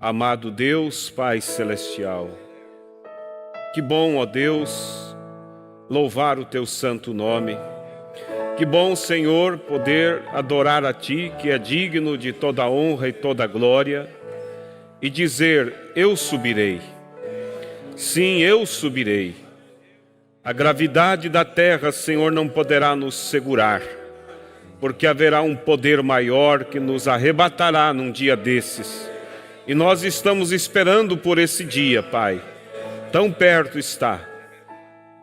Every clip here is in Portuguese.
Amado Deus, Pai Celestial, que bom, ó Deus, louvar o Teu santo nome. Que bom, Senhor, poder adorar a Ti, que é digno de toda honra e toda glória, e dizer: eu subirei. Sim, eu subirei. A gravidade da terra, Senhor, não poderá nos segurar, porque haverá um poder maior que nos arrebatará num dia desses. E nós estamos esperando por esse dia, Pai. Tão perto está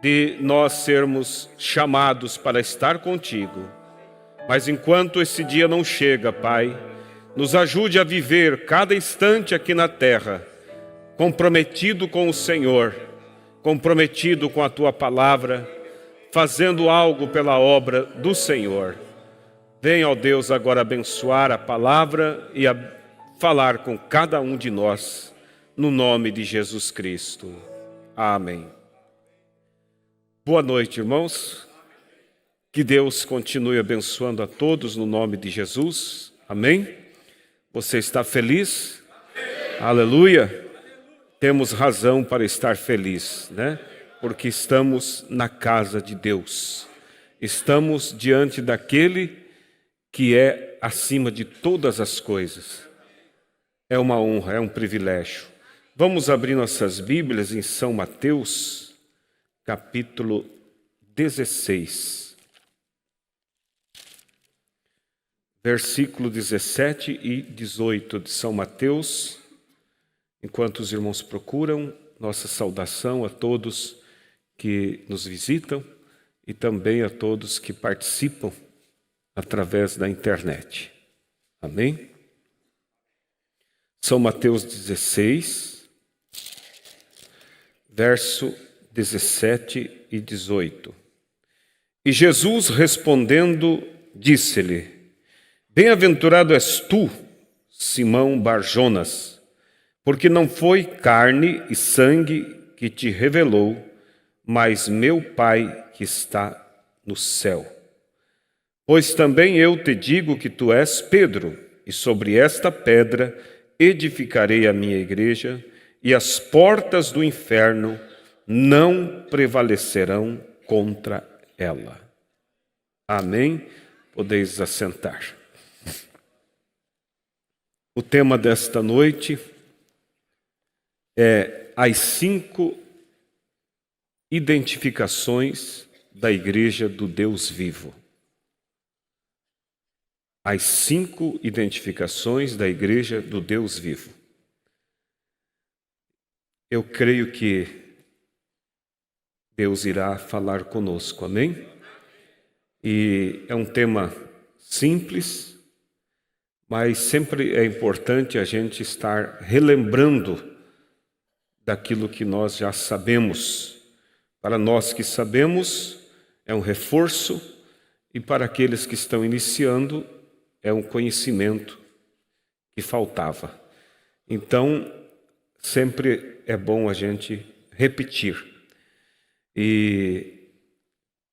de nós sermos chamados para estar contigo. Mas enquanto esse dia não chega, Pai, nos ajude a viver cada instante aqui na terra, comprometido com o Senhor, comprometido com a Tua palavra, fazendo algo pela obra do Senhor. Venha, ó Deus, agora abençoar a palavra e falar com cada um de nós, no nome de Jesus Cristo. Amém. Boa noite, irmãos. Que Deus continue abençoando a todos no nome de Jesus. Amém? Você está feliz? Aleluia! Temos razão para estar feliz, né? Porque estamos na casa de Deus. Estamos diante daquele que é acima de todas as coisas. É uma honra, é um privilégio. Vamos abrir nossas Bíblias em São Mateus, capítulo 16. Versículo 17 e 18 de São Mateus. Enquanto os irmãos procuram, nossa saudação a todos que nos visitam e também a todos que participam através da internet. Amém? São Mateus 16, verso 17 e 18. E Jesus respondendo, disse-lhe: bem-aventurado és tu, Simão Bar-Jonas, porque não foi carne e sangue que te revelou, mas meu Pai que está no céu. Pois também eu te digo que tu és Pedro, e sobre esta pedra edificarei a minha igreja, e as portas do inferno não prevalecerão contra ela. Amém? Podeis assentar. O tema desta noite é as 5 identificações da Igreja do Deus vivo. As 5 identificações da Igreja do Deus vivo. Eu creio que Deus irá falar conosco, amém? E é um tema simples, mas sempre é importante a gente estar relembrando daquilo que nós já sabemos. Para nós que sabemos, é um reforço, e para aqueles que estão iniciando, é um conhecimento que faltava. Então, sempre é bom a gente repetir. E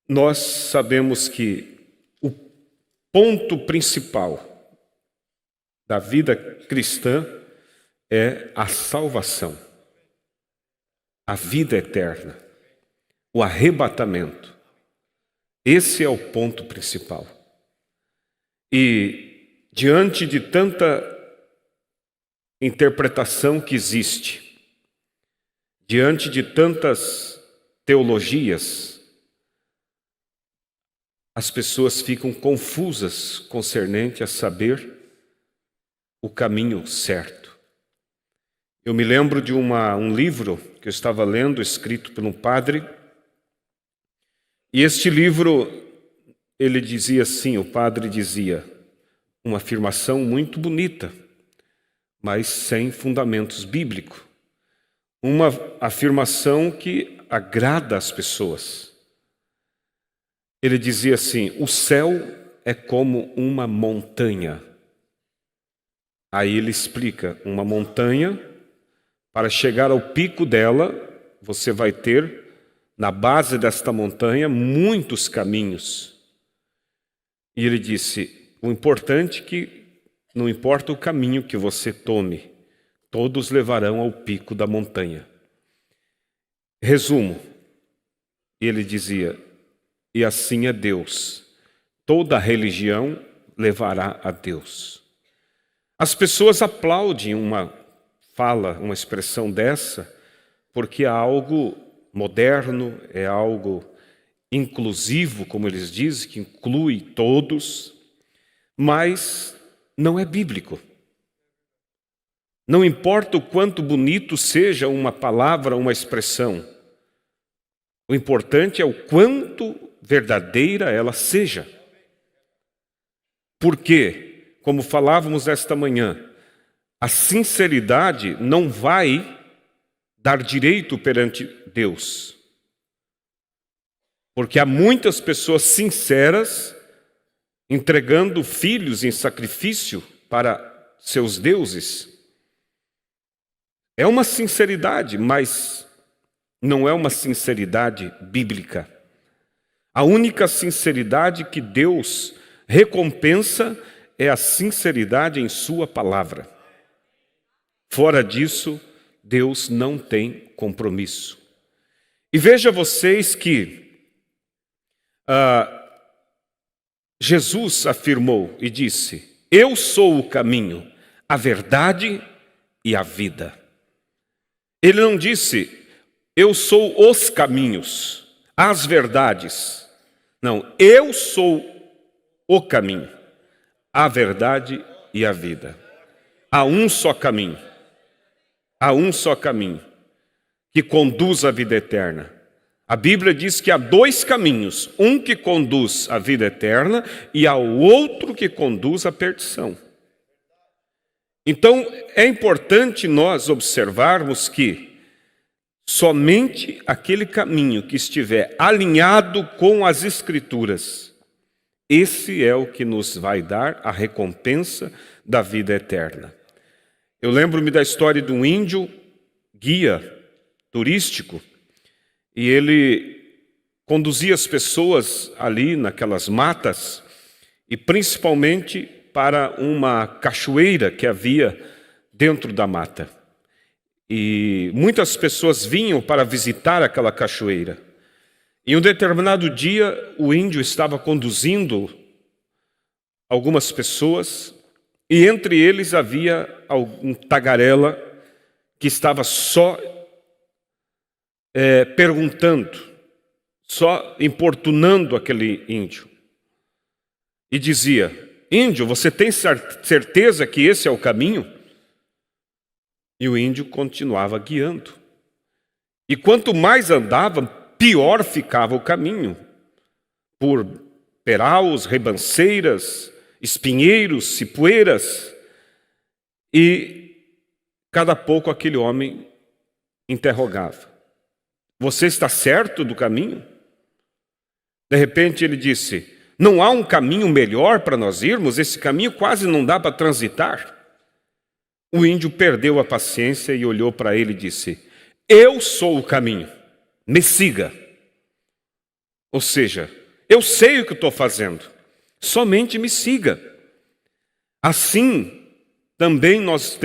nós sabemos que o ponto principal da vida cristã é a salvação, a vida eterna, o arrebatamento. Esse é o ponto principal. E diante de tanta interpretação que existe, diante de tantas teologias, as pessoas ficam confusas concernente a saber o caminho certo. Eu me lembro de um livro que eu estava lendo, escrito por um padre, e este livro, ele dizia assim, o padre dizia, uma afirmação muito bonita, mas sem fundamentos bíblicos. Uma afirmação que agrada as pessoas. Ele dizia assim: o céu é como uma montanha. Aí ele explica, uma montanha, para chegar ao pico dela, você vai ter, na base desta montanha, muitos caminhos. E ele disse, o importante é que não importa o caminho que você tome, todos levarão ao pico da montanha. Resumo, ele dizia, e assim é Deus, toda religião levará a Deus. As pessoas aplaudem uma fala, uma expressão dessa, porque é algo moderno, é algo inclusivo, como eles dizem, que inclui todos, mas não é bíblico. Não importa o quanto bonito seja uma palavra, uma expressão, o importante é o quanto verdadeira ela seja. Porque, como falávamos esta manhã, a sinceridade não vai dar direito perante Deus. Porque há muitas pessoas sinceras entregando filhos em sacrifício para seus deuses. É uma sinceridade, mas não é uma sinceridade bíblica. A única sinceridade que Deus recompensa é a sinceridade em sua palavra. Fora disso, Deus não tem compromisso. E veja vocês que Jesus afirmou e disse: eu sou o caminho, a verdade e a vida. Ele não disse: eu sou os caminhos, as verdades. Não, eu sou o caminho, a verdade e a vida. Há um só caminho. Há um só caminho que conduz à vida eterna. A Bíblia diz que há dois caminhos, um que conduz à vida eterna e há o outro que conduz à perdição. Então, é importante nós observarmos que somente aquele caminho que estiver alinhado com as Escrituras, esse é o que nos vai dar a recompensa da vida eterna. Eu lembro-me da história de um índio, guia turístico, e ele conduzia as pessoas ali naquelas matas, e principalmente para uma cachoeira que havia dentro da mata. E muitas pessoas vinham para visitar aquela cachoeira. Em um determinado dia, o índio estava conduzindo algumas pessoas, e entre eles havia um tagarela que estava só perguntando, só importunando aquele índio. E dizia: índio, você tem certeza que esse é o caminho? E o índio continuava guiando. E quanto mais andava, pior ficava o caminho. Por peraus, ribanceiras, espinheiros, cipueiras. E cada pouco aquele homem interrogava: você está certo do caminho? De repente ele disse: não há um caminho melhor para nós irmos? Esse caminho quase não dá para transitar. O índio perdeu a paciência e olhou para ele e disse: eu sou o caminho, me siga. Ou seja, eu sei o que estou fazendo, somente me siga. Assim, também nós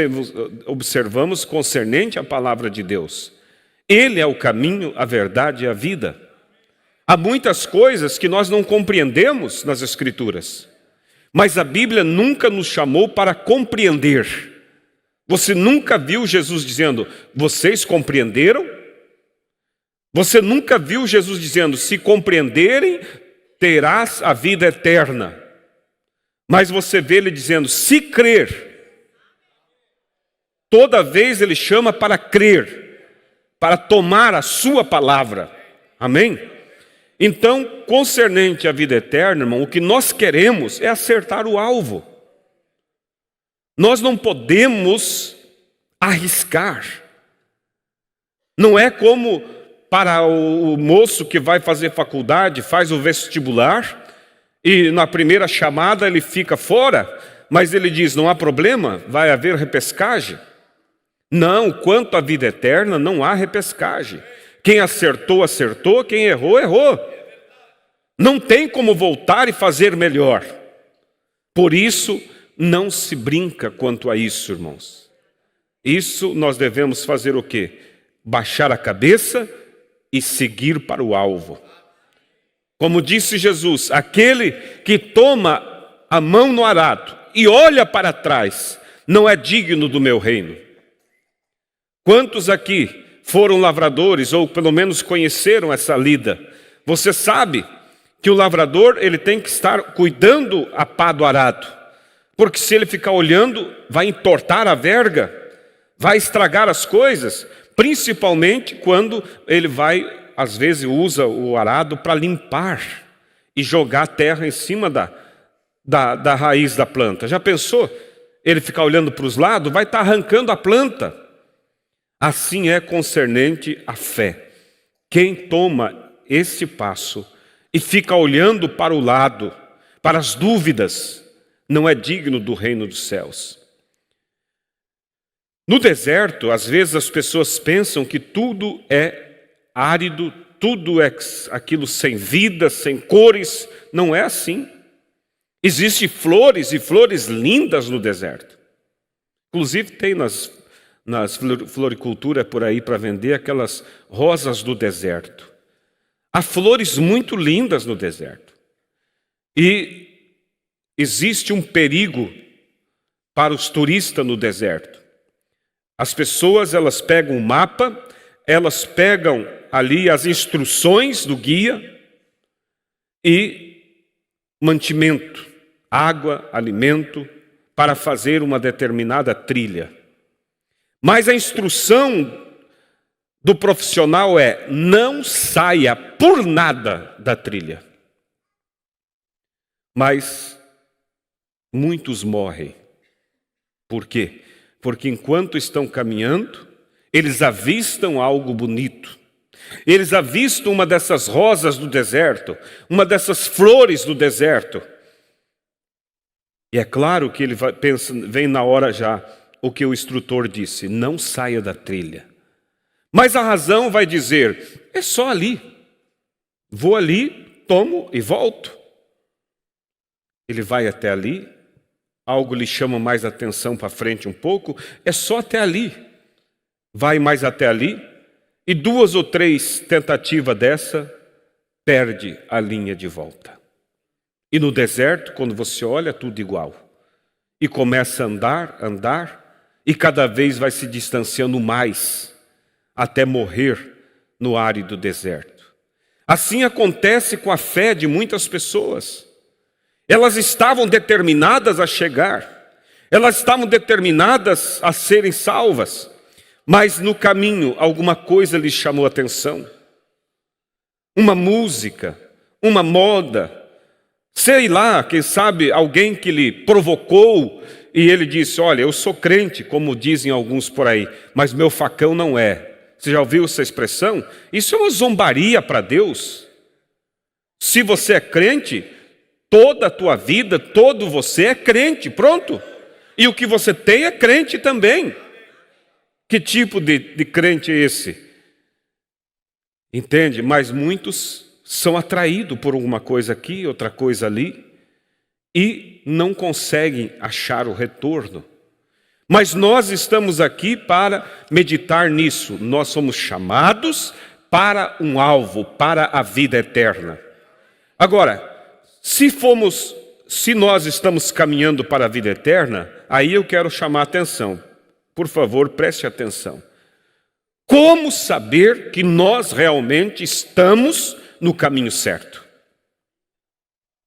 observamos concernente à palavra de Deus. Ele é o caminho, a verdade e a vida. Há muitas coisas que nós não compreendemos nas Escrituras, mas a Bíblia nunca nos chamou para compreender. Você nunca viu Jesus dizendo: vocês compreenderam? Você nunca viu Jesus dizendo: se compreenderem, terás a vida eterna. Mas você vê ele dizendo: se crer. Toda vez ele chama para crer, para tomar a sua palavra. Amém? Então, concernente à vida eterna, irmão, o que nós queremos é acertar o alvo. Nós não podemos arriscar. Não é como para o moço que vai fazer faculdade, faz o vestibular, e na primeira chamada ele fica fora, mas ele diz: não há problema, vai haver repescagem. Não, quanto à vida eterna, não há repescagem. Quem acertou, acertou, quem errou, errou. Não tem como voltar e fazer melhor. Por isso, não se brinca quanto a isso, irmãos. Isso nós devemos fazer o quê? Baixar a cabeça e seguir para o alvo. Como disse Jesus, aquele que toma a mão no arado e olha para trás, não é digno do meu reino. Quantos aqui foram lavradores, ou pelo menos conheceram essa lida? Você sabe que o lavrador ele tem que estar cuidando a pá do arado, porque se ele ficar olhando, vai entortar a verga, vai estragar as coisas, principalmente quando ele vai, às vezes usa o arado para limpar e jogar terra em cima da raiz da planta. Já pensou? Ele ficar olhando para os lados, vai estar arrancando a planta. Assim é concernente a fé. Quem toma esse passo e fica olhando para o lado, para as dúvidas, não é digno do reino dos céus. No deserto, às vezes as pessoas pensam que tudo é árido, tudo é aquilo sem vida, sem cores. Não é assim. Existem flores e flores lindas no deserto. Inclusive tem nas floricultura por aí para vender aquelas rosas do deserto. Há flores muito lindas no deserto. E existe um perigo para os turistas no deserto. As pessoas, elas pegam o mapa, elas pegam ali as instruções do guia e mantimento, água, alimento, para fazer uma determinada trilha. Mas a instrução do profissional é: não saia por nada da trilha. Mas muitos morrem. Por quê? Porque enquanto estão caminhando, eles avistam algo bonito. Eles avistam uma dessas rosas do deserto, uma dessas flores do deserto. E é claro que ele vem na hora já o que o instrutor disse: não saia da trilha. Mas a razão vai dizer: é só ali. Vou ali, tomo e volto. Ele vai até ali, algo lhe chama mais atenção para frente um pouco, é só até ali. Vai mais até ali, e 2 ou 3 tentativas dessa, perde a linha de volta. E no deserto, quando você olha, tudo igual. E começa a andar, e cada vez vai se distanciando mais, até morrer no árido deserto. Assim acontece com a fé de muitas pessoas. Elas estavam determinadas a chegar, elas estavam determinadas a serem salvas, mas no caminho alguma coisa lhes chamou a atenção. Uma música, uma moda, sei lá, quem sabe alguém que lhe provocou e ele disse: olha, eu sou crente, como dizem alguns por aí, mas meu facão não é. Você já ouviu essa expressão? Isso é uma zombaria para Deus. Se você é crente, toda a tua vida, todo você é crente, pronto. E o que você tem é crente também. Que tipo de crente é esse? Entende? Mas muitos são atraídos por alguma coisa aqui, outra coisa ali, e não conseguem achar o retorno. Mas nós estamos aqui para meditar nisso. Nós somos chamados para um alvo, para a vida eterna. Agora, se nós estamos caminhando para a vida eterna, aí eu quero chamar a atenção. Por favor, preste atenção. Como saber que nós realmente estamos no caminho certo?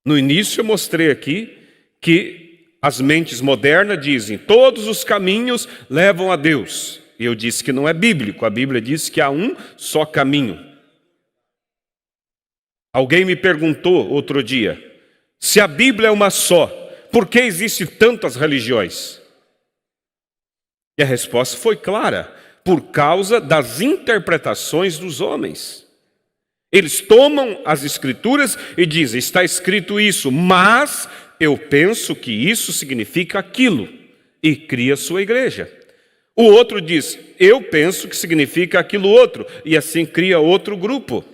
No início eu mostrei aqui que as mentes modernas dizem: todos os caminhos levam a Deus. E eu disse que não é bíblico. A Bíblia diz que há um só caminho. Alguém me perguntou outro dia: se a Bíblia é uma só, por que existem tantas religiões? E a resposta foi clara: por causa das interpretações dos homens. Eles tomam as Escrituras e dizem: está escrito isso, mas eu penso que isso significa aquilo, e cria sua igreja. O outro diz: eu penso que significa aquilo outro, e assim cria outro grupo.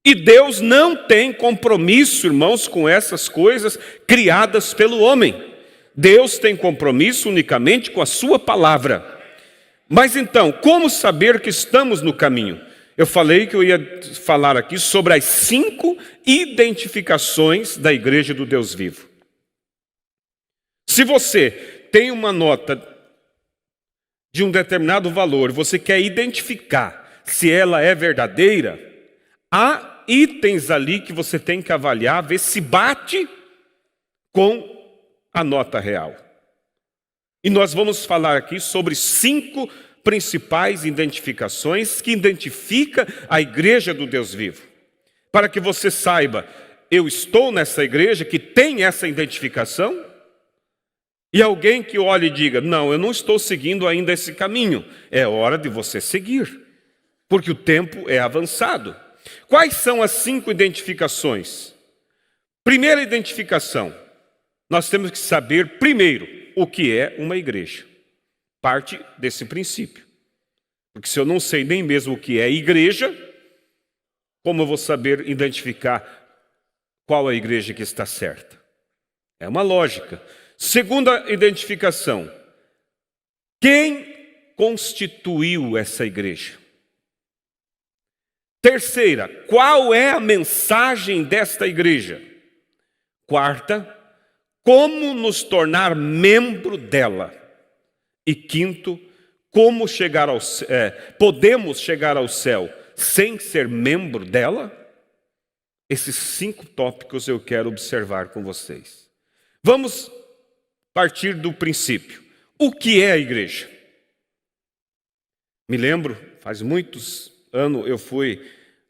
E Deus não tem compromisso, irmãos, com essas coisas criadas pelo homem. Deus tem compromisso unicamente com a sua palavra. Mas então, como saber que estamos no caminho? Eu falei que eu ia falar aqui sobre as 5 identificações da Igreja do Deus Vivo. Se você tem uma nota de um determinado valor, você quer identificar se ela é verdadeira, há itens ali que você tem que avaliar, ver se bate com a nota real. E nós vamos falar aqui sobre 5 principais identificações que identifica a Igreja do Deus Vivo. Para que você saiba, eu estou nessa igreja que tem essa identificação, e alguém que olhe e diga, não, eu não estou seguindo ainda esse caminho, é hora de você seguir, porque o tempo é avançado. Quais são as 5 identificações? Primeira identificação, nós temos que saber primeiro o que é uma igreja. Parte desse princípio. Porque se eu não sei nem mesmo o que é igreja, como eu vou saber identificar qual é a igreja que está certa? É uma lógica. Segunda identificação. Quem constituiu essa igreja? Terceira, qual é a mensagem desta igreja? Quarta, como nos tornar membro dela? E quinto, como podemos chegar ao céu sem ser membro dela? Esses 5 tópicos eu quero observar com vocês. Vamos partir do princípio. O que é a igreja? Me lembro, faz muitos anos eu fui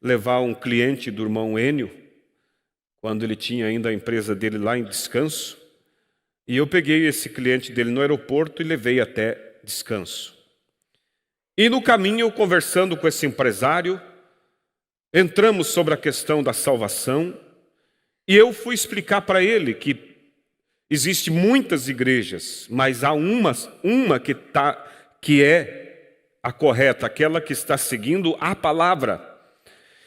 levar um cliente do irmão Enio, quando ele tinha ainda a empresa dele lá em Descanso, e eu peguei esse cliente dele no aeroporto e levei até Descanso. E no caminho, conversando com esse empresário, entramos sobre a questão da salvação, e eu fui explicar para ele que existe muitas igrejas, mas há uma que é a correta, aquela que está seguindo a palavra.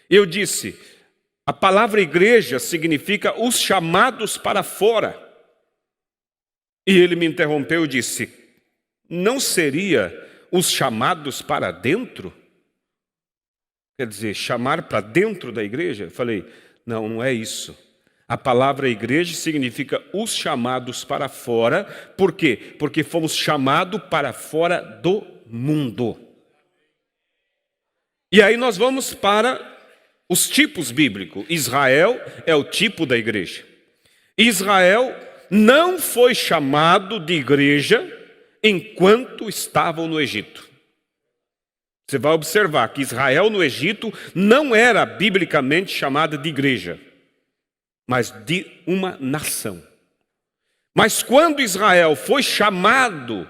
Eu disse, a palavra igreja significa os chamados para fora. E ele me interrompeu e disse, não seria os chamados para dentro? Quer dizer, chamar para dentro da igreja? Eu falei, não, não é isso. A palavra igreja significa os chamados para fora. Por quê? Porque fomos chamados para fora do mundo. E aí nós vamos para os tipos bíblicos. Israel é o tipo da igreja. Israel não foi chamado de igreja enquanto estavam no Egito. Você vai observar que Israel no Egito não era biblicamente chamada de igreja, mas de uma nação. Mas quando Israel foi chamado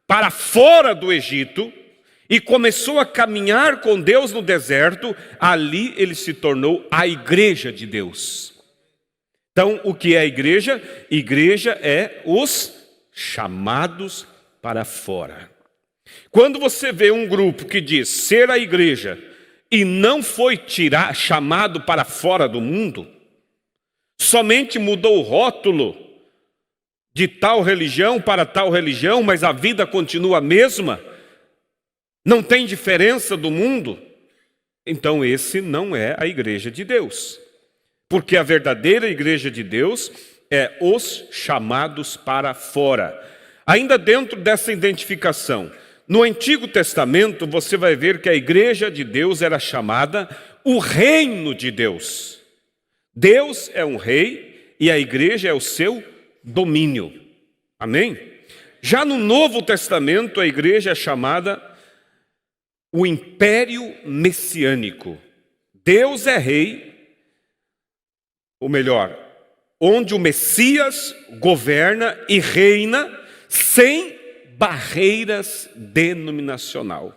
para fora do Egito e começou a caminhar com Deus no deserto, ali ele se tornou a igreja de Deus. Então, o que é a igreja? Igreja é os chamados para fora. Quando você vê um grupo que diz ser a igreja e não foi chamado para fora do mundo, somente mudou o rótulo de tal religião para tal religião, mas a vida continua a mesma, não tem diferença do mundo, então esse não é a igreja de Deus. Porque a verdadeira igreja de Deus é os chamados para fora. Ainda dentro dessa identificação, no Antigo Testamento você vai ver que a igreja de Deus era chamada o reino de Deus. Deus é um rei e a igreja é o seu domínio. Amém? Já no Novo Testamento a igreja é chamada o império messiânico. Deus é rei, ou melhor, onde o Messias governa e reina sem barreiras denominacional.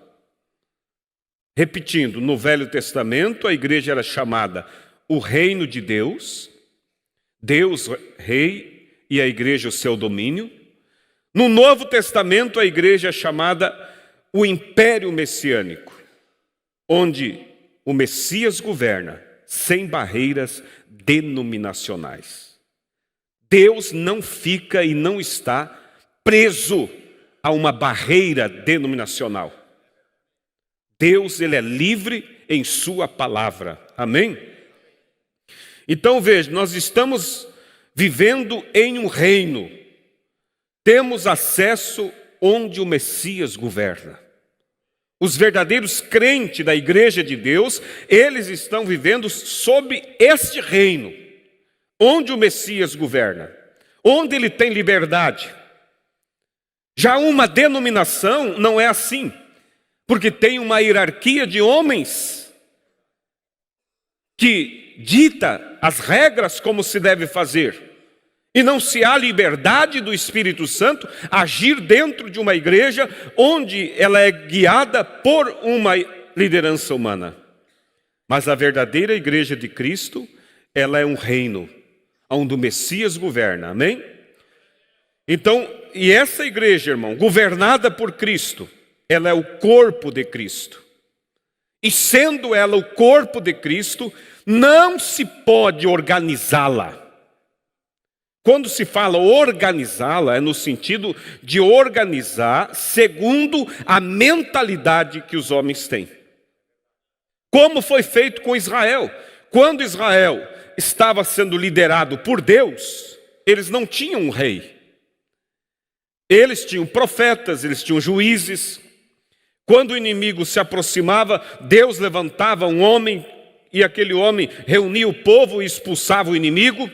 Repetindo, no Velho Testamento a igreja era chamada o reino de Deus, Deus rei e a igreja o seu domínio. No Novo Testamento a igreja é chamada o império messiânico, onde o Messias governa sem barreiras denominacionais. Deus não fica e não está preso a uma barreira denominacional. Deus, ele é livre em sua palavra. Amém? Então veja, nós estamos vivendo em um reino. Temos acesso onde o Messias governa. Os verdadeiros crentes da igreja de Deus, eles estão vivendo sob este reino, onde o Messias governa, onde ele tem liberdade. Já uma denominação não é assim, porque tem uma hierarquia de homens que dita as regras como se deve fazer. E não se há liberdade do Espírito Santo agir dentro de uma igreja onde ela é guiada por uma liderança humana. Mas a verdadeira igreja de Cristo, ela é um reino, onde o Messias governa, amém? Então, e essa igreja, irmão, governada por Cristo, ela é o corpo de Cristo. E sendo ela o corpo de Cristo, não se pode organizá-la. Quando se fala organizá-la, é no sentido de organizar segundo a mentalidade que os homens têm. Como foi feito com Israel. Quando Israel estava sendo liderado por Deus, eles não tinham um rei. Eles tinham profetas, eles tinham juízes. Quando o inimigo se aproximava, Deus levantava um homem e aquele homem reunia o povo e expulsava o inimigo.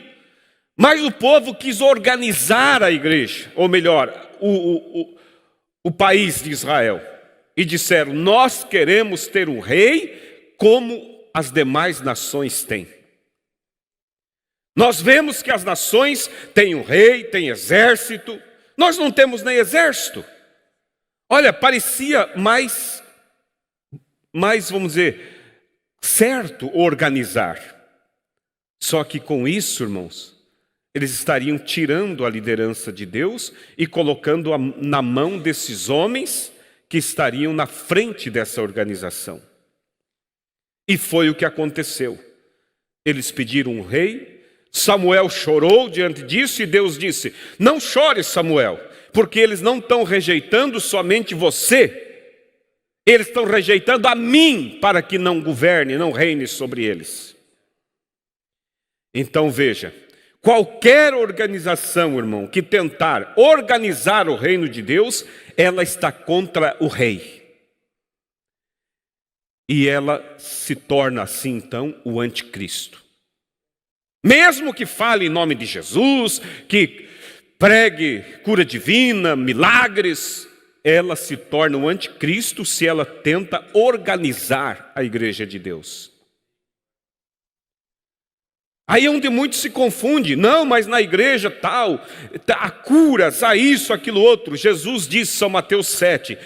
Mas o povo quis organizar a igreja, ou melhor, o país de Israel. E disseram, nós queremos ter um rei como as demais nações têm. Nós vemos que as nações têm um rei, têm exército. Nós não temos nem exército. Olha, parecia mais, vamos dizer, certo organizar. Só que com isso, irmãos, eles estariam tirando a liderança de Deus e colocando na mão desses homens que estariam na frente dessa organização. E foi o que aconteceu. Eles pediram um rei, Samuel chorou diante disso e Deus disse, não chore, Samuel, porque eles não estão rejeitando somente você, eles estão rejeitando a mim para que não governe, não reine sobre eles. Então veja, qualquer organização, irmão, que tentar organizar o reino de Deus, ela está contra o rei. E ela se torna assim, então, o anticristo. Mesmo que fale em nome de Jesus, que pregue cura divina, milagres, ela se torna o anticristo se ela tenta organizar a igreja de Deus. Aí é onde muito se confunde. Não, mas na igreja tal, há curas, há isso, aquilo outro. Jesus disse, São Mateus 7,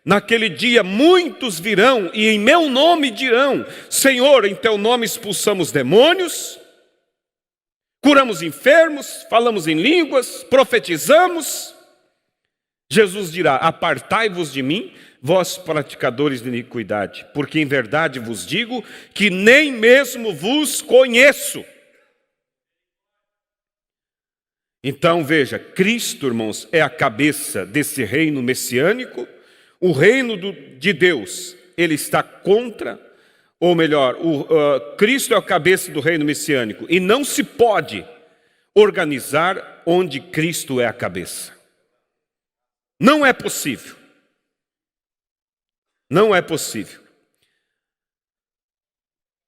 naquele dia muitos virão e em meu nome dirão, Senhor, em teu nome expulsamos demônios, curamos enfermos, falamos em línguas, profetizamos. Jesus dirá, apartai-vos de mim, vós praticadores de iniquidade, porque em verdade vos digo que nem mesmo vos conheço. Então veja, Cristo, irmãos, é a cabeça desse reino messiânico. O reino de Deus, ele está contra, ou melhor, Cristo é a cabeça do reino messiânico. E não se pode organizar onde Cristo é a cabeça. Não é possível. Não é possível.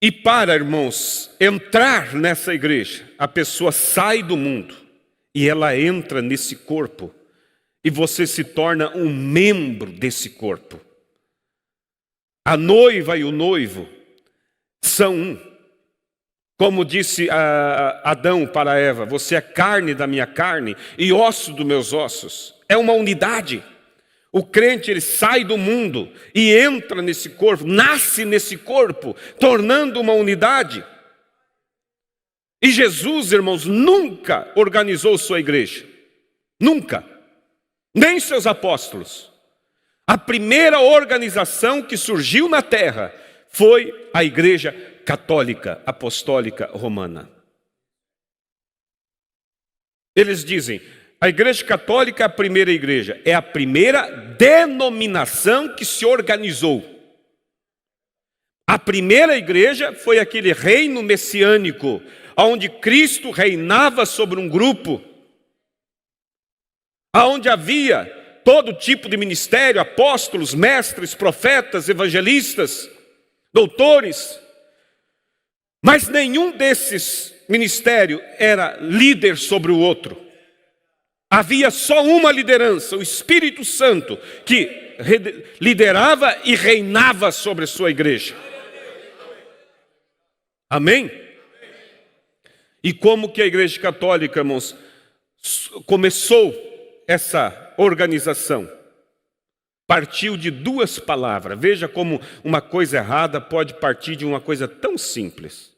E para, irmãos, entrar nessa igreja, a pessoa sai do mundo. E ela entra nesse corpo, e você se torna um membro desse corpo. A noiva e o noivo são um. Como disse Adão para Eva, você é carne da minha carne e osso dos meus ossos. É uma unidade. O crente, ele sai do mundo e entra nesse corpo, nasce nesse corpo, tornando uma unidade. E Jesus, irmãos, nunca organizou sua igreja. Nunca. Nem seus apóstolos. A primeira organização que surgiu na terra foi a igreja católica, apostólica romana. Eles dizem, a igreja católica é a primeira igreja. É a primeira denominação que se organizou. A primeira igreja foi aquele reino messiânico, onde Cristo reinava sobre um grupo, onde havia todo tipo de ministério, apóstolos, mestres, profetas, evangelistas, doutores, mas nenhum desses ministérios era líder sobre o outro. Havia só uma liderança, o Espírito Santo, que liderava e reinava sobre a sua igreja. Amém? E como que a Igreja Católica, irmãos, começou essa organização? Partiu de duas palavras. Veja como uma coisa errada pode partir de uma coisa tão simples.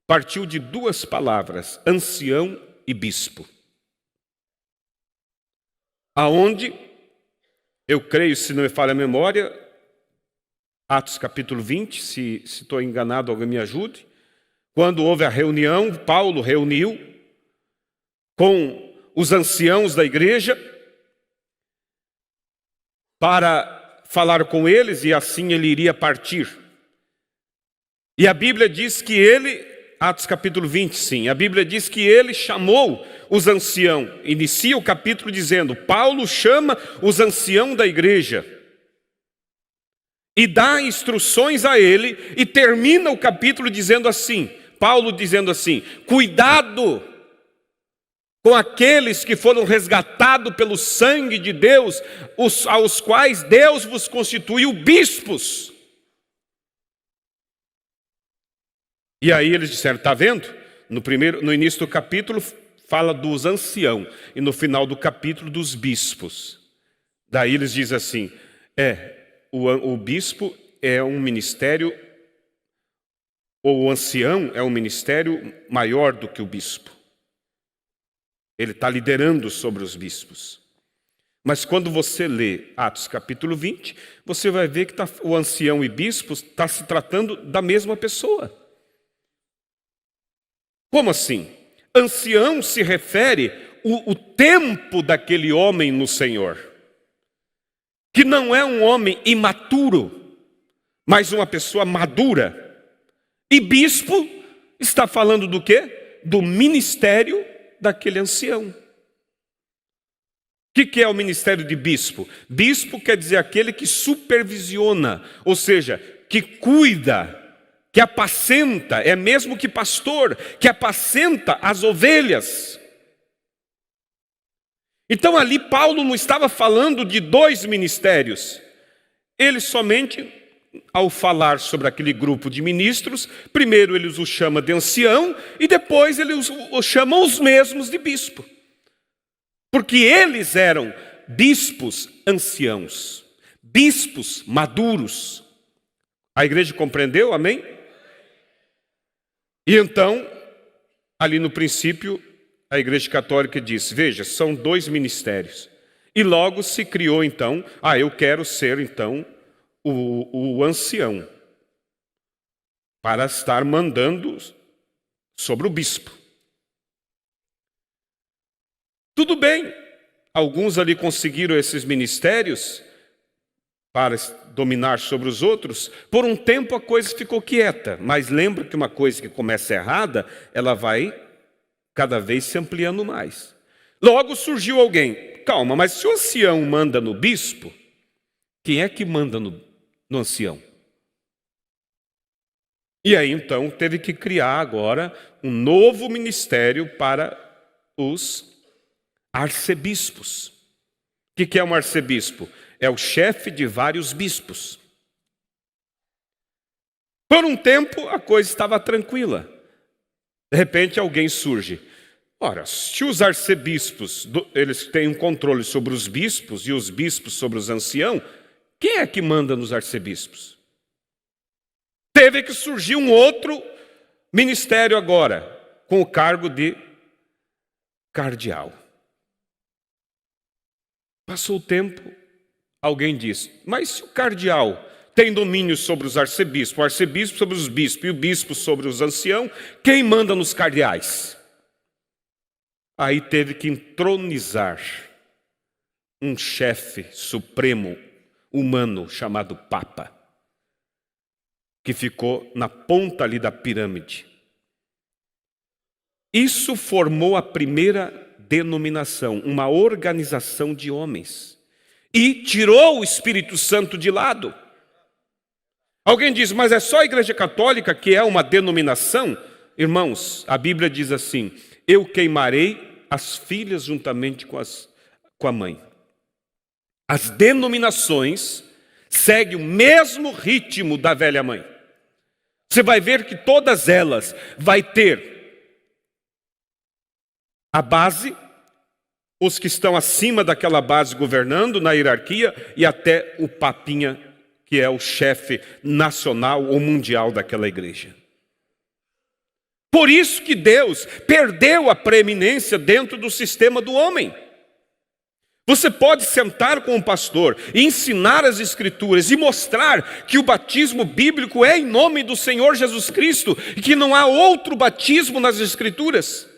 Partiu de duas palavras, ancião e bispo. Aonde, eu creio, se não me falha a memória, Atos capítulo 20, se estou enganado, alguém me ajude. Quando houve a reunião, Paulo reuniu com os anciãos da igreja para falar com eles, e assim ele iria partir. E a Bíblia diz que ele, Atos capítulo 20, sim, a Bíblia diz que ele chamou os anciãos. Inicia o capítulo dizendo, Paulo chama os anciãos da igreja e dá instruções a ele, e termina o capítulo dizendo assim, Paulo dizendo assim, cuidado com aqueles que foram resgatados pelo sangue de Deus, aos quais Deus vos constituiu bispos. E aí eles disseram, está vendo? No início do capítulo fala dos anciãos, e no final do capítulo dos bispos. Daí eles dizem assim, o bispo é um ministério, ou o ancião é um ministério maior do que o bispo. Ele está liderando sobre os bispos. Mas quando você lê Atos capítulo 20, você vai ver que o ancião e bispo está se tratando da mesma pessoa. Como assim? Ancião se refere o tempo daquele homem no Senhor, que não é um homem imaturo, mas uma pessoa madura. E bispo está falando do quê? Do ministério daquele ancião. O que é o ministério de bispo? Bispo quer dizer aquele que supervisiona, ou seja, que cuida, que apacenta, é mesmo que pastor, que apacenta as ovelhas. Então ali Paulo não estava falando de dois ministérios. Ele somente, ao falar sobre aquele grupo de ministros, primeiro ele os chama de ancião e depois ele os chama os mesmos de bispo. Porque eles eram bispos anciãos, bispos maduros. A igreja compreendeu? Amém? E então, ali no princípio, a Igreja Católica disse, veja, são dois ministérios. E logo se criou então, eu quero ser então o ancião, para estar mandando sobre o bispo. Tudo bem, alguns ali conseguiram esses ministérios para dominar sobre os outros. Por um tempo a coisa ficou quieta, mas lembra que uma coisa que começa errada, ela vai cada vez se ampliando mais. Logo surgiu alguém, calma, mas se o ancião manda no bispo, quem é que manda no ancião? E aí então teve que criar agora um novo ministério para os arcebispos. O que é um arcebispo? É o chefe de vários bispos. Por um tempo a coisa estava tranquila. De repente alguém surge. Ora, se os arcebispos, eles têm um controle sobre os bispos e os bispos sobre os anciãos, quem é que manda nos arcebispos? Teve que surgir um outro ministério agora, com o cargo de cardeal. Passou o tempo, alguém disse, mas se o cardeal tem domínio sobre os arcebispos, o arcebispo sobre os bispos e o bispo sobre os anciãos, quem manda nos cardeais? Aí teve que entronizar um chefe supremo humano chamado Papa, que ficou na ponta ali da pirâmide. Isso formou a primeira denominação, uma organização de homens, e tirou o Espírito Santo de lado. Alguém diz, mas é só a Igreja Católica que é uma denominação? Irmãos, a Bíblia diz assim, eu queimarei as filhas juntamente com a mãe. As denominações seguem o mesmo ritmo da velha mãe. Você vai ver que todas elas vai ter a base, os que estão acima daquela base governando na hierarquia e até o papinha, que é o chefe nacional ou mundial daquela igreja. Por isso que Deus perdeu a preeminência dentro do sistema do homem. Você pode sentar com um pastor e ensinar as Escrituras e mostrar que o batismo bíblico é em nome do Senhor Jesus Cristo e que não há outro batismo nas Escrituras.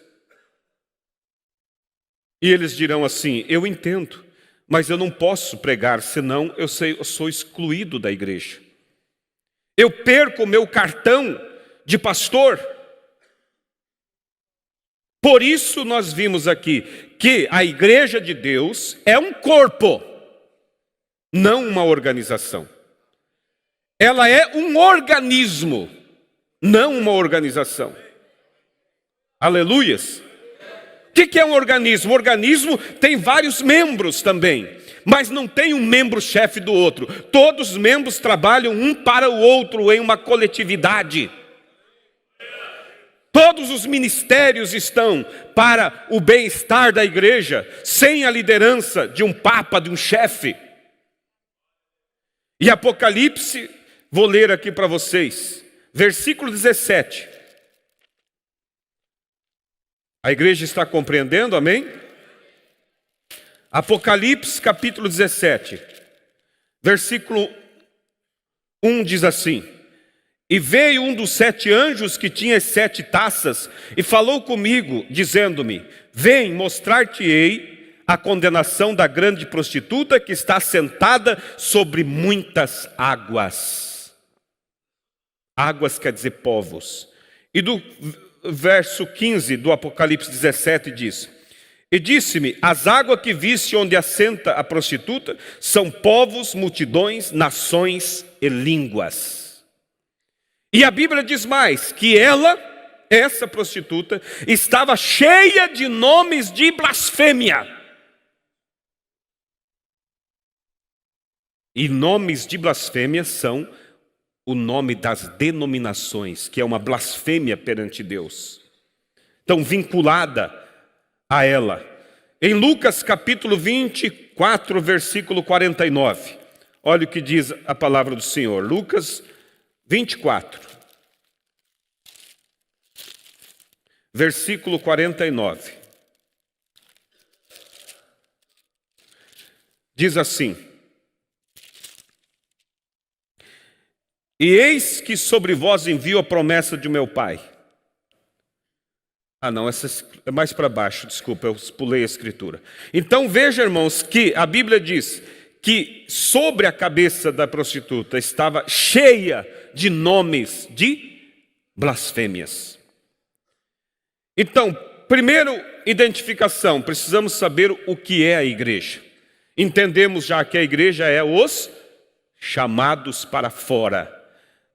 E eles dirão assim, eu entendo, mas eu não posso pregar, senão eu sou excluído da igreja. Eu perco o meu cartão de pastor. Por isso nós vimos aqui que a igreja de Deus é um corpo, não uma organização. Ela é um organismo, não uma organização. Aleluias! O que é um organismo? O organismo tem vários membros também, mas não tem um membro chefe do outro. Todos os membros trabalham um para o outro em uma coletividade. Todos os ministérios estão para o bem-estar da igreja, sem a liderança de um papa, de um chefe. E Apocalipse, vou ler aqui para vocês, versículo 17. A igreja está compreendendo, amém? Apocalipse capítulo 17, versículo 1 diz assim: E veio um dos 7 anjos que tinha as 7 taças e falou comigo, dizendo-me, vem, mostrar-te-ei a condenação da grande prostituta que está sentada sobre muitas águas. Águas quer dizer povos. E do verso 15 do Apocalipse 17 diz, e disse-me, as águas que viste onde assenta a prostituta são povos, multidões, nações e línguas. E a Bíblia diz mais, que ela, essa prostituta, estava cheia de nomes de blasfêmia. E nomes de blasfêmia são o nome das denominações, que é uma blasfêmia perante Deus. Então, vinculada a ela. Em Lucas capítulo 24, versículo 49. Olha o que diz a palavra do Senhor. Lucas 24, versículo 49. Diz assim: E eis que sobre vós envio a promessa de meu Pai. Ah não, essa é mais para baixo, desculpa, eu pulei a escritura. Então veja, irmãos, que a Bíblia diz que sobre a cabeça da prostituta estava cheia de nomes de blasfêmias. Então, primeiro, identificação, precisamos saber o que é a igreja. Entendemos já que a igreja é os chamados para fora.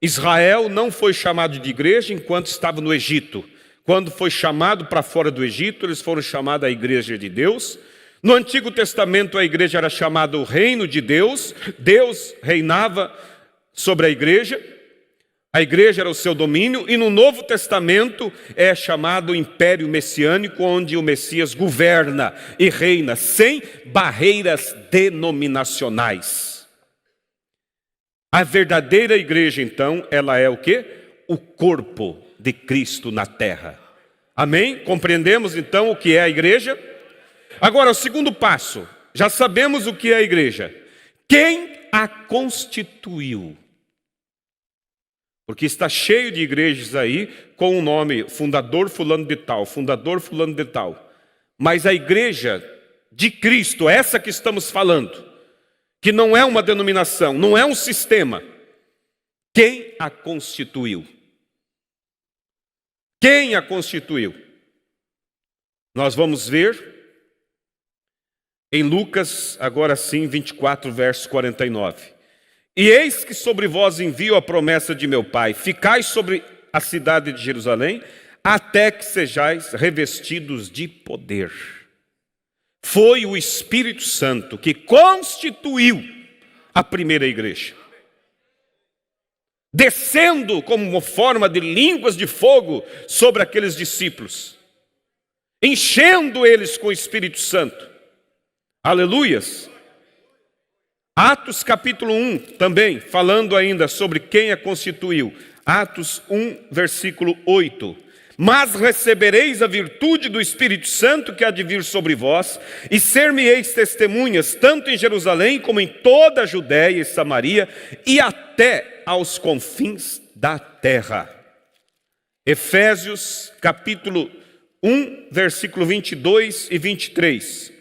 Israel não foi chamado de igreja enquanto estava no Egito. Quando foi chamado para fora do Egito, eles foram chamados a igreja de Deus. No Antigo Testamento a igreja era chamada o reino de Deus. Deus reinava sobre a igreja era o seu domínio. E no Novo Testamento é chamado o Império Messiânico, onde o Messias governa e reina, sem barreiras denominacionais. A verdadeira igreja, então, ela é o quê? O corpo de Cristo na terra. Amém? Compreendemos, então, o que é a igreja? Agora, o segundo passo. Já sabemos o que é a igreja. Quem a constituiu? Porque está cheio de igrejas aí com o nome fundador fulano de tal, fundador fulano de tal. Mas a igreja de Cristo, essa que estamos falando, que não é uma denominação, não é um sistema. Quem a constituiu? Quem a constituiu? Nós vamos ver em Lucas, agora sim, 24, verso 49. E eis que sobre vós envio a promessa de meu Pai, ficai sobre a cidade de Jerusalém, até que sejais revestidos de poder. Foi o Espírito Santo que constituiu a primeira igreja, descendo como uma forma de línguas de fogo sobre aqueles discípulos, enchendo eles com o Espírito Santo. Aleluias! Atos capítulo 1 também, falando ainda sobre quem a constituiu. Atos 1, versículo 8. Mas recebereis a virtude do Espírito Santo que há de vir sobre vós, e ser-me-eis testemunhas, tanto em Jerusalém como em toda a Judéia e Samaria, e até aos confins da terra. Efésios capítulo 1, versículo 22 e 23.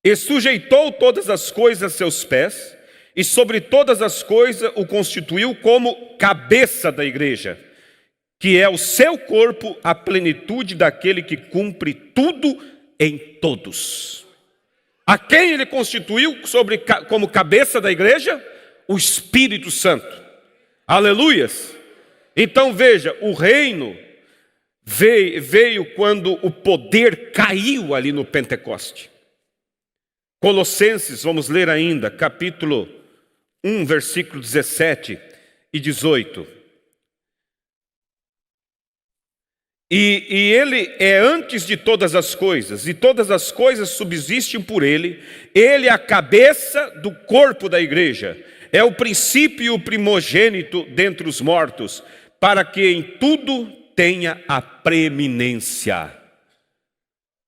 E sujeitou todas as coisas a seus pés, e sobre todas as coisas o constituiu como cabeça da igreja, que é o seu corpo, a plenitude daquele que cumpre tudo em todos. A quem ele constituiu como cabeça da igreja? O Espírito Santo. Aleluias! Então veja, o reino veio quando o poder caiu ali no Pentecoste. Colossenses, vamos ler ainda, capítulo 1, versículo 17 e 18. E ele é antes de todas as coisas, e todas as coisas subsistem por ele. Ele é a cabeça do corpo da igreja, é o princípio e o primogênito dentre os mortos, para que em tudo tenha a preeminência.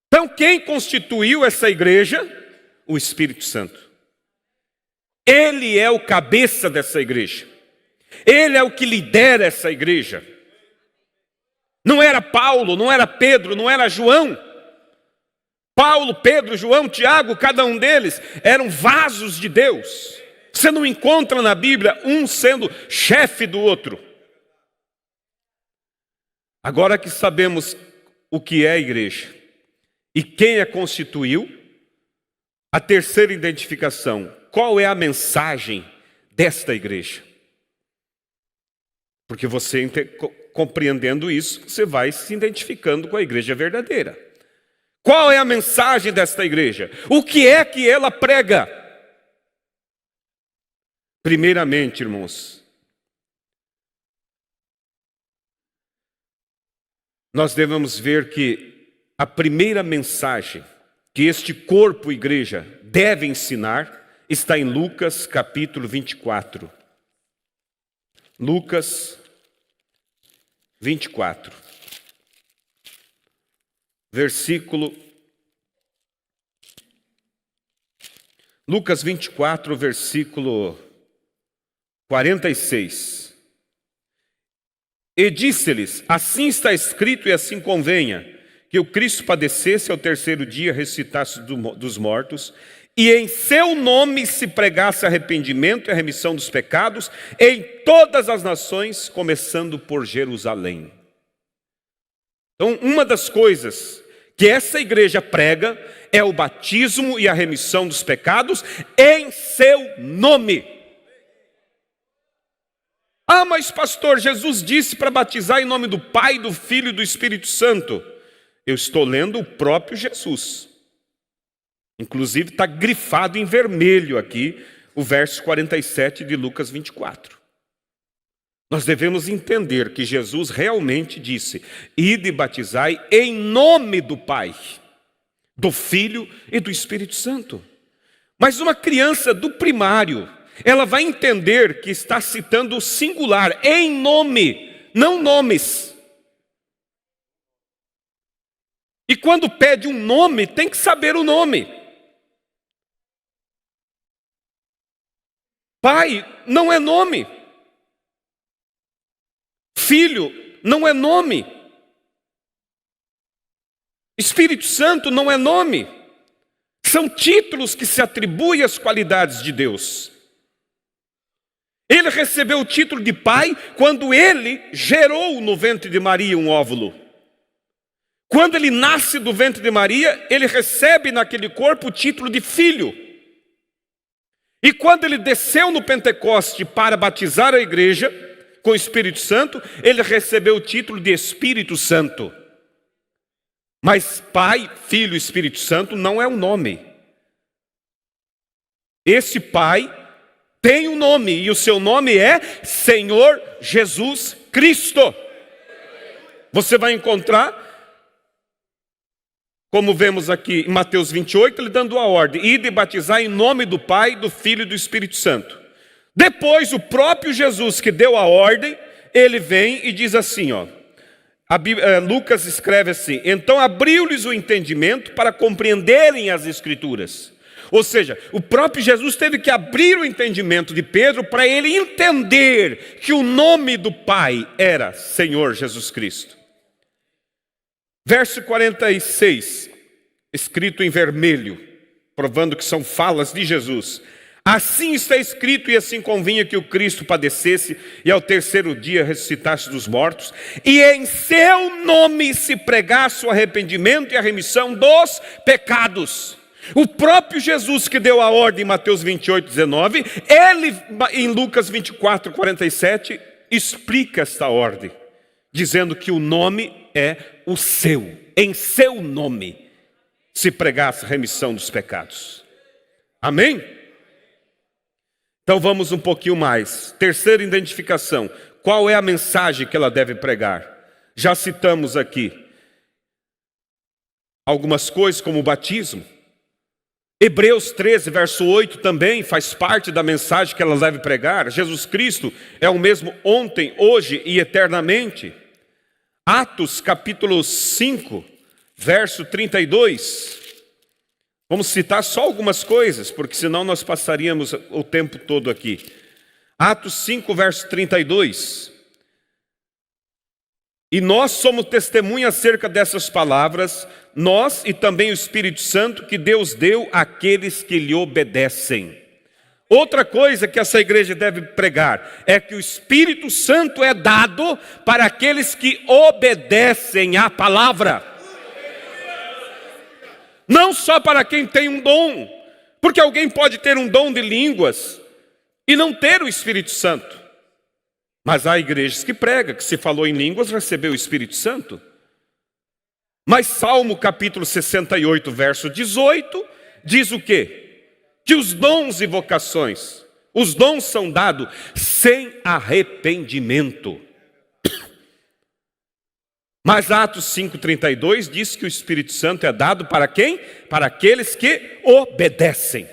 Então quem constituiu essa igreja? O Espírito Santo. Ele é o cabeça dessa igreja. Ele é o que lidera essa igreja. Não era Paulo, não era Pedro, não era João. Paulo, Pedro, João, Tiago, cada um deles eram vasos de Deus. Você não encontra na Bíblia um sendo chefe do outro. Agora que sabemos o que é a igreja e quem a constituiu, a terceira identificação, qual é a mensagem desta igreja? Porque você, compreendendo isso, você vai se identificando com a igreja verdadeira. Qual é a mensagem desta igreja? O que é que ela prega? Primeiramente, irmãos, nós devemos ver que a primeira mensagem que este corpo, igreja, deve ensinar, está em Lucas capítulo 24. Lucas 24. Lucas 24, versículo 46. E disse-lhes, assim está escrito e assim convenha, que o Cristo padecesse ao terceiro dia, ressuscitasse dos mortos, e em seu nome se pregasse arrependimento e a remissão dos pecados em todas as nações, começando por Jerusalém. Então, uma das coisas que essa igreja prega é o batismo e a remissão dos pecados em seu nome. Ah, mas pastor, Jesus disse para batizar em nome do Pai, do Filho e do Espírito Santo. Eu estou lendo o próprio Jesus. Inclusive está grifado em vermelho aqui o verso 47 de Lucas 24. Nós devemos entender que Jesus realmente disse, ide e batizai em nome do Pai, do Filho e do Espírito Santo. Mas uma criança do primário, ela vai entender que está citando o singular, em nome, não nomes. E quando pede um nome, tem que saber o nome. Pai não é nome. Filho não é nome. Espírito Santo não é nome. São títulos que se atribuem às qualidades de Deus. Ele recebeu o título de pai quando ele gerou no ventre de Maria um óvulo. Quando ele nasce do ventre de Maria, ele recebe naquele corpo o título de filho. E quando ele desceu no Pentecoste para batizar a igreja com o Espírito Santo, ele recebeu o título de Espírito Santo. Mas Pai, Filho e Espírito Santo não é um nome. Esse Pai tem um nome, e o seu nome é Senhor Jesus Cristo. Você vai encontrar, como vemos aqui em Mateus 28, ele dando a ordem: ide batizar em nome do Pai, do Filho e do Espírito Santo. Depois, o próprio Jesus que deu a ordem, ele vem e diz assim, Lucas escreve assim: então abriu-lhes o entendimento para compreenderem as Escrituras. Ou seja, o próprio Jesus teve que abrir o entendimento de Pedro para ele entender que o nome do Pai era Senhor Jesus Cristo. Verso 46, escrito em vermelho, provando que são falas de Jesus. Assim está escrito, e assim convinha que o Cristo padecesse e ao terceiro dia ressuscitasse dos mortos, e em seu nome se pregasse o arrependimento e a remissão dos pecados. O próprio Jesus que deu a ordem em Mateus 28, 19, ele em Lucas 24, 47, explica esta ordem, dizendo que o nome é o seu, em seu nome se pregasse a remissão dos pecados. Amém? Então vamos um pouquinho mais. Terceira identificação, qual é a mensagem que ela deve pregar? Já citamos aqui algumas coisas como o batismo. Hebreus 13, verso 8 também faz parte da mensagem que ela deve pregar. Jesus Cristo é o mesmo ontem, hoje e eternamente. Atos capítulo 5, verso 32. Vamos citar só algumas coisas, porque senão nós passaríamos o tempo todo aqui. Atos 5, verso 32. E nós somos testemunhas acerca dessas palavras, nós e também o Espírito Santo que Deus deu àqueles que lhe obedecem. Outra coisa que essa igreja deve pregar é que o Espírito Santo é dado para aqueles que obedecem à palavra. Não só para quem tem um dom, porque alguém pode ter um dom de línguas e não ter o Espírito Santo. Mas há igrejas que pregam que se falou em línguas recebeu o Espírito Santo. Mas Salmo capítulo 68, verso 18, diz o quê? Que os dons e vocações, os dons são dados sem arrependimento. Mas Atos 5,32 diz que o Espírito Santo é dado para quem? Para aqueles que obedecem.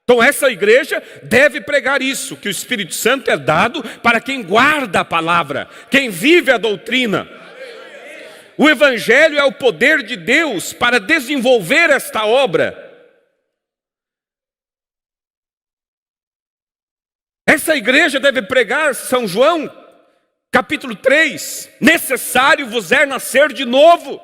Então essa igreja deve pregar isso, que o Espírito Santo é dado para quem guarda a palavra, quem vive a doutrina. O Evangelho é o poder de Deus para desenvolver esta obra. Essa igreja deve pregar São João, capítulo 3, necessário vos é nascer de novo.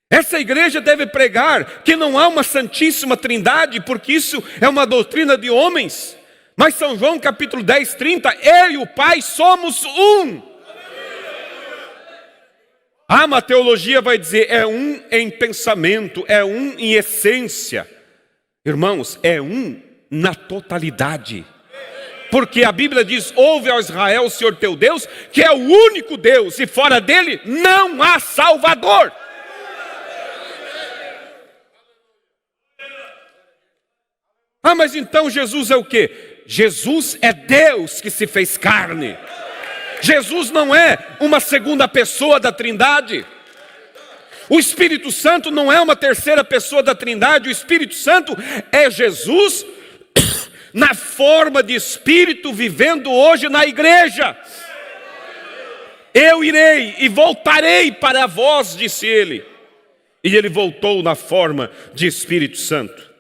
Essa igreja deve pregar que não há uma Santíssima Trindade, porque isso é uma doutrina de homens. Mas São João capítulo 10, 30, eu e o Pai somos um. Uma teologia vai dizer, é um em pensamento, é um em essência. Irmãos, é um na totalidade. Porque a Bíblia diz, ouve ao Israel, o Senhor teu Deus, que é o único Deus, e fora dele não há Salvador. Mas então Jesus é o quê? Jesus é Deus que se fez carne. Jesus não é uma segunda pessoa da Trindade. O Espírito Santo não é uma terceira pessoa da Trindade. O Espírito Santo é Jesus na forma de Espírito vivendo hoje na igreja. Eu irei e voltarei para vós, disse ele. E ele voltou na forma de Espírito Santo.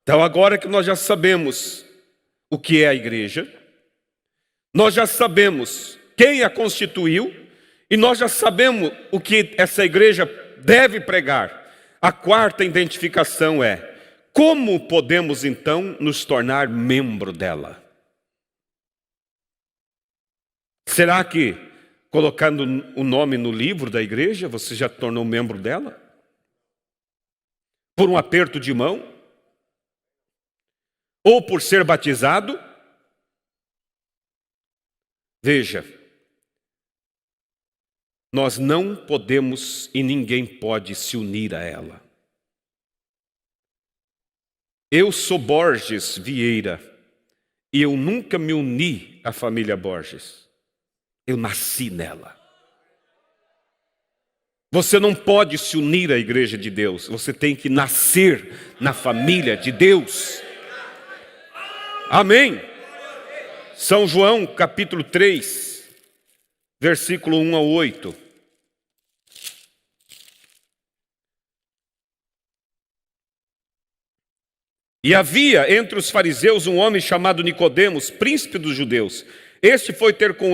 Então agora que nós já sabemos o que é a igreja, nós já sabemos quem a constituiu e nós já sabemos o que essa igreja deve pregar. A quarta identificação é como podemos então nos tornar membro dela? Será que colocando o nome no livro da igreja você já tornou membro dela? Por um aperto de mão? Ou por ser batizado? Veja, nós não podemos e ninguém pode se unir a ela. Eu sou Borges Vieira e eu nunca me uni à família Borges. Eu nasci nela. Você não pode se unir à igreja de Deus. Você tem que nascer na família de Deus. Amém? São João capítulo 3, versículo 1 a 8. E havia entre os fariseus um homem chamado Nicodemos, príncipe dos judeus. Este foi ter com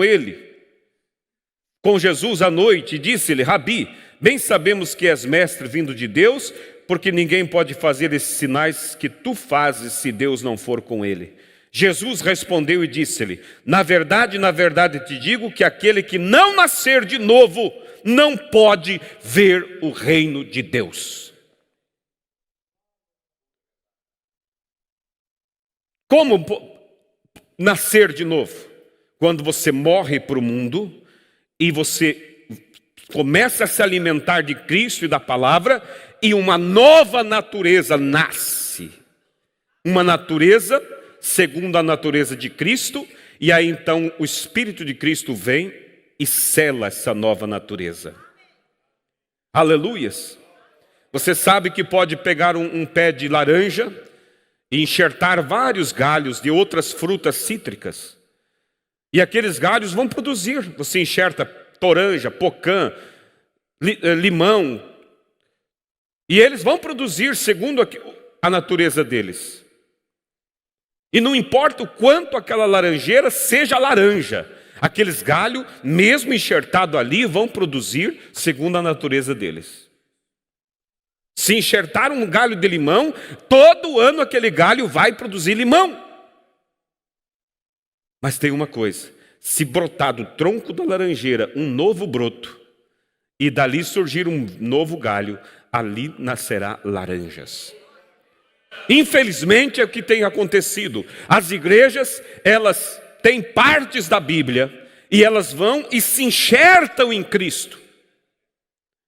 Jesus à noite, e disse-lhe: Rabi, bem sabemos que és mestre vindo de Deus, porque ninguém pode fazer esses sinais que tu fazes se Deus não for com ele. Jesus respondeu e disse-lhe: na verdade te digo que aquele que não nascer de novo não pode ver o reino de Deus. Como nascer de novo? Quando você morre para o mundo e você começa a se alimentar de Cristo e da palavra, e uma nova natureza nasce. Uma natureza segundo a natureza de Cristo, e aí então o Espírito de Cristo vem e sela essa nova natureza. Aleluias! Você sabe que pode pegar um pé de laranja e enxertar vários galhos de outras frutas cítricas. E aqueles galhos vão produzir. Você enxerta toranja, pocã, limão. E eles vão produzir segundo a natureza deles. E não importa o quanto aquela laranjeira seja laranja. Aqueles galhos, mesmo enxertados ali, vão produzir segundo a natureza deles. Se enxertar um galho de limão, todo ano aquele galho vai produzir limão. Mas tem uma coisa: se brotar do tronco da laranjeira um novo broto, e dali surgir um novo galho, ali nascerá laranjas. Infelizmente é o que tem acontecido. As igrejas, elas têm partes da Bíblia, e elas vão e se enxertam em Cristo.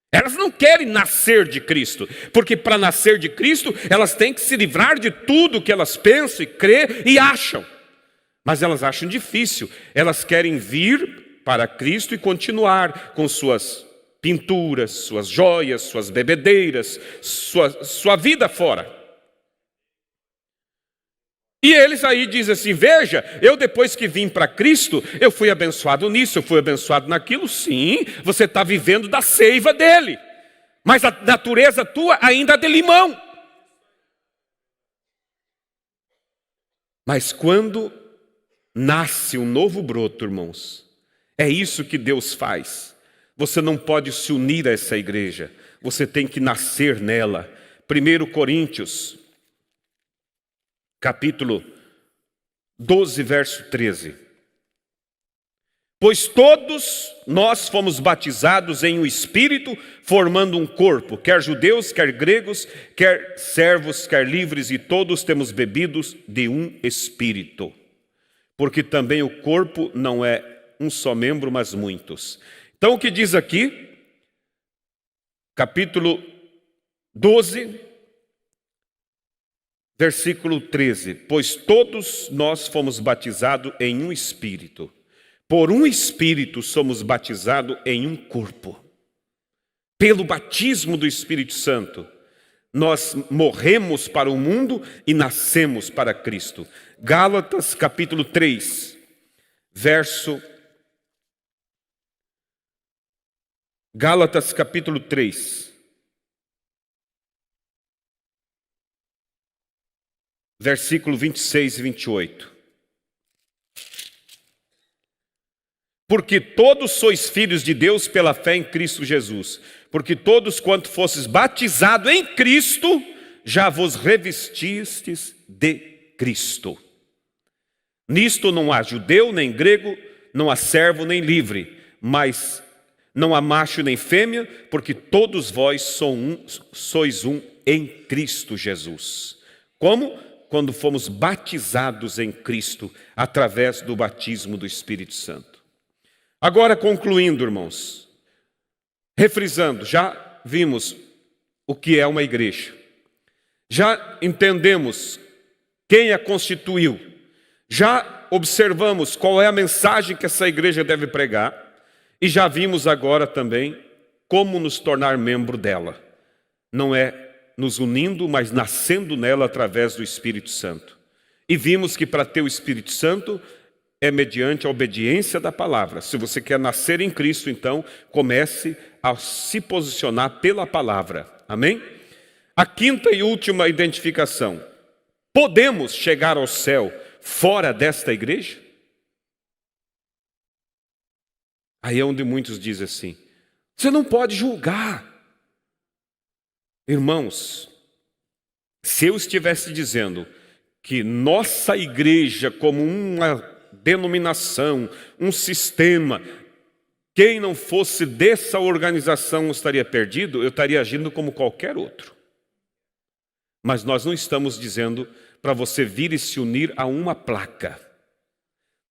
Elas não querem nascer de Cristo, porque para nascer de Cristo, elas têm que se livrar de tudo que elas pensam e crê e acham. Mas elas acham difícil. Elas querem vir para Cristo e continuar com suas pinturas, suas joias, suas bebedeiras, sua vida fora. E eles aí dizem assim: veja, eu depois que vim para Cristo, eu fui abençoado nisso, eu fui abençoado naquilo. Sim, você está vivendo da seiva dele, mas a natureza tua ainda é de limão. Mas quando nasce um novo broto, irmãos, é isso que Deus faz. Você não pode se unir a essa igreja, você tem que nascer nela. 1 Coríntios capítulo 12, verso 13. Pois todos nós fomos batizados em um Espírito, formando um corpo, quer judeus, quer gregos, quer servos, quer livres, e todos temos bebido de um Espírito. Porque também o corpo não é um só membro, mas muitos. Então o que diz aqui? Capítulo 12, versículo 13. Pois todos nós fomos batizados em um Espírito. Por um Espírito somos batizados em um corpo. Pelo batismo do Espírito Santo, nós morremos para o mundo e nascemos para Cristo. Gálatas capítulo 3, Gálatas capítulo 3, versículo 26 e 28. Porque todos sois filhos de Deus pela fé em Cristo Jesus. Porque todos quanto fosses batizados em Cristo, já vos revestistes de Cristo. Nisto não há judeu nem grego, não há servo nem livre, mas não há macho nem fêmea, porque todos vós sois um em Cristo Jesus. Como? Quando fomos batizados em Cristo, através do batismo do Espírito Santo. Agora, concluindo, irmãos, refrisando, já vimos o que é uma igreja. Já entendemos quem a constituiu. Já observamos qual é a mensagem que essa igreja deve pregar. E já vimos agora também como nos tornar membro dela. Não é nos unindo, mas nascendo nela através do Espírito Santo. E vimos que para ter o Espírito Santo é mediante a obediência da palavra. Se você quer nascer em Cristo, então comece a se posicionar pela palavra. Amém? A quinta e última identificação. Podemos chegar ao céu fora desta igreja? Aí é onde muitos dizem assim, você não pode julgar. Irmãos, se eu estivesse dizendo que nossa igreja como uma denominação, um sistema, quem não fosse dessa organização estaria perdido, eu estaria agindo como qualquer outro. Mas nós não estamos dizendo para você vir e se unir a uma placa.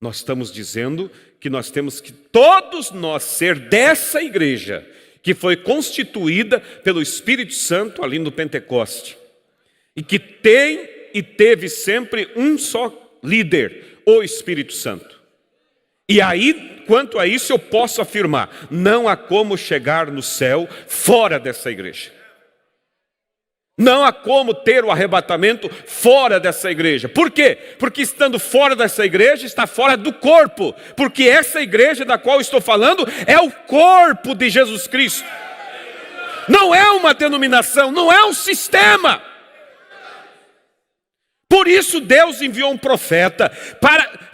Nós estamos dizendo que nós temos que todos nós ser dessa igreja que foi constituída pelo Espírito Santo ali no Pentecoste e que tem e teve sempre um só líder, o Espírito Santo. E aí, quanto a isso, eu posso afirmar, não há como chegar no céu fora dessa igreja. Não há como ter o arrebatamento fora dessa igreja. Por quê? Porque estando fora dessa igreja, está fora do corpo. Porque essa igreja da qual estou falando é o corpo de Jesus Cristo. Não é uma denominação, não é um sistema. Por isso Deus enviou um profeta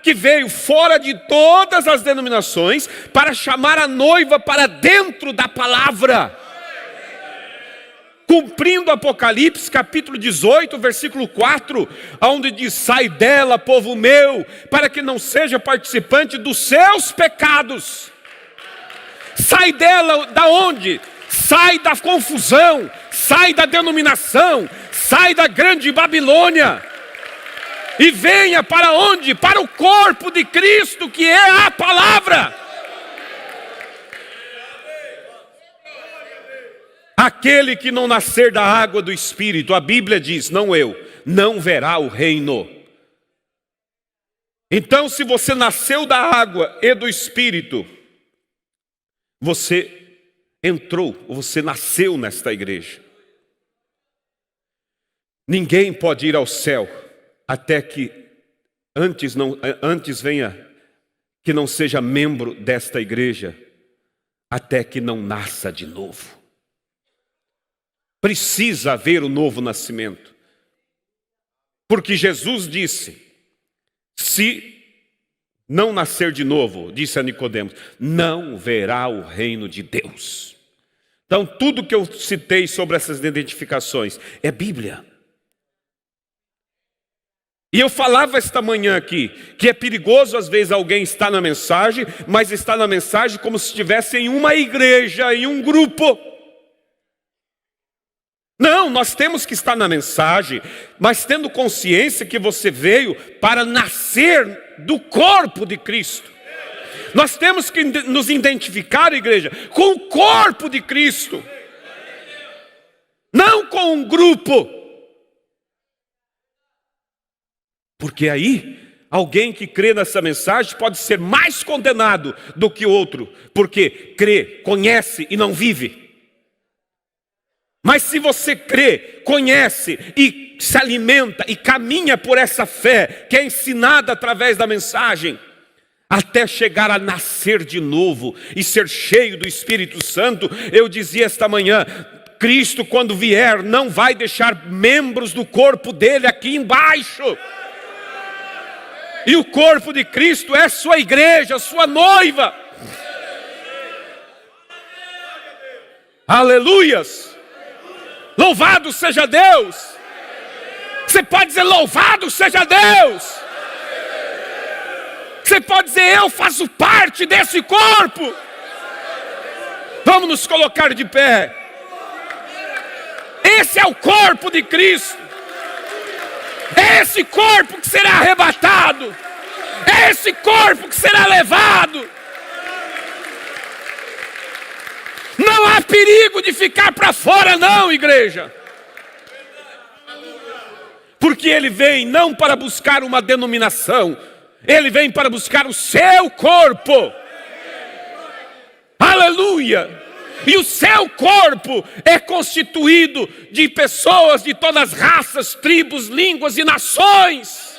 que veio fora de todas as denominações para chamar a noiva para dentro da palavra. Cumprindo Apocalipse capítulo 18, versículo 4, onde diz, sai dela, povo meu, para que não seja participante dos seus pecados. Sai dela, da onde? Sai da confusão, sai da denominação, sai da grande Babilônia. E venha para onde? Para o corpo de Cristo, que é a palavra. Aquele que não nascer da água do Espírito, a Bíblia diz, não eu, não verá o reino. Então, se você nasceu da água e do Espírito, você entrou, você nasceu nesta igreja. Ninguém pode ir ao céu até que antes venha, que não seja membro desta igreja, até que não nasça de novo. Precisa haver o novo nascimento. Porque Jesus disse, se não nascer de novo, disse a Nicodemos, não verá o reino de Deus. Então tudo que eu citei sobre essas identificações é Bíblia. E eu falava esta manhã aqui, que é perigoso às vezes alguém estar na mensagem, mas está na mensagem como se estivesse em uma igreja, em um grupo. Não, nós temos que estar na mensagem, mas tendo consciência que você veio para nascer do corpo de Cristo. Nós temos que nos identificar, igreja, com o corpo de Cristo. Não com um grupo. Porque aí, alguém que crê nessa mensagem pode ser mais condenado do que outro. Porque crê, conhece e não vive. Mas se você crê, conhece e se alimenta e caminha por essa fé que é ensinada através da mensagem, até chegar a nascer de novo e ser cheio do Espírito Santo, eu dizia esta manhã, Cristo quando vier não vai deixar membros do corpo dele aqui embaixo. E o corpo de Cristo é sua igreja, sua noiva. Aleluias! Louvado seja Deus! Você pode dizer: louvado seja Deus. Você pode dizer: eu faço parte desse corpo. Vamos nos colocar de pé. Esse é o corpo de Cristo. É esse corpo que será arrebatado. É esse corpo que será levado. Não há perigo de ficar para fora não, igreja. Porque ele vem não para buscar uma denominação. Ele vem para buscar o seu corpo. Aleluia! E o seu corpo é constituído de pessoas de todas as raças, tribos, línguas e nações.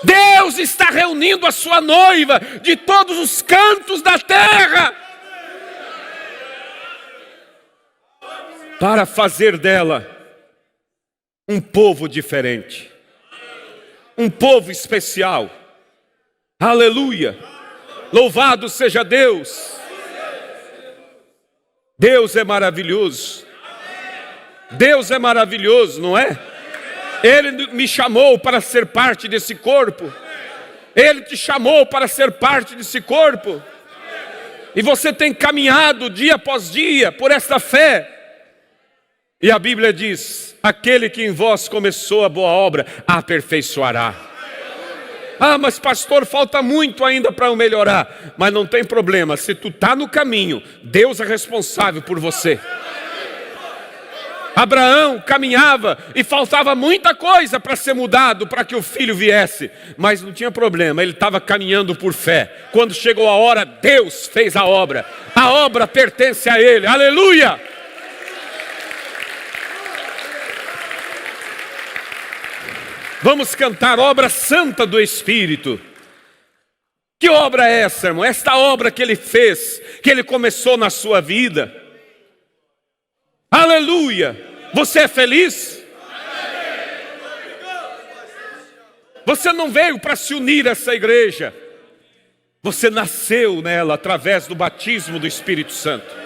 Deus está reunindo a sua noiva de todos os cantos da terra para fazer dela um povo diferente, um povo especial. Aleluia! Louvado seja Deus! Deus é maravilhoso. Deus é maravilhoso, não é? Ele me chamou para ser parte desse corpo. Ele te chamou para ser parte desse corpo. E você tem caminhado dia após dia por esta fé. E a Bíblia diz: aquele que em vós começou a boa obra, a aperfeiçoará. Ah, mas pastor, falta muito ainda para eu melhorar. Mas não tem problema, se tu está no caminho, Deus é responsável por você. Abraão caminhava e faltava muita coisa para ser mudado, para que o filho viesse. Mas não tinha problema, ele estava caminhando por fé. Quando chegou a hora, Deus fez a obra. A obra pertence a ele, aleluia! Vamos cantar obra santa do Espírito. Que obra é essa, irmão? Esta obra que ele fez, que ele começou na sua vida. Aleluia! Você é feliz? Você não veio para se unir a essa igreja. Você nasceu nela através do batismo do Espírito Santo.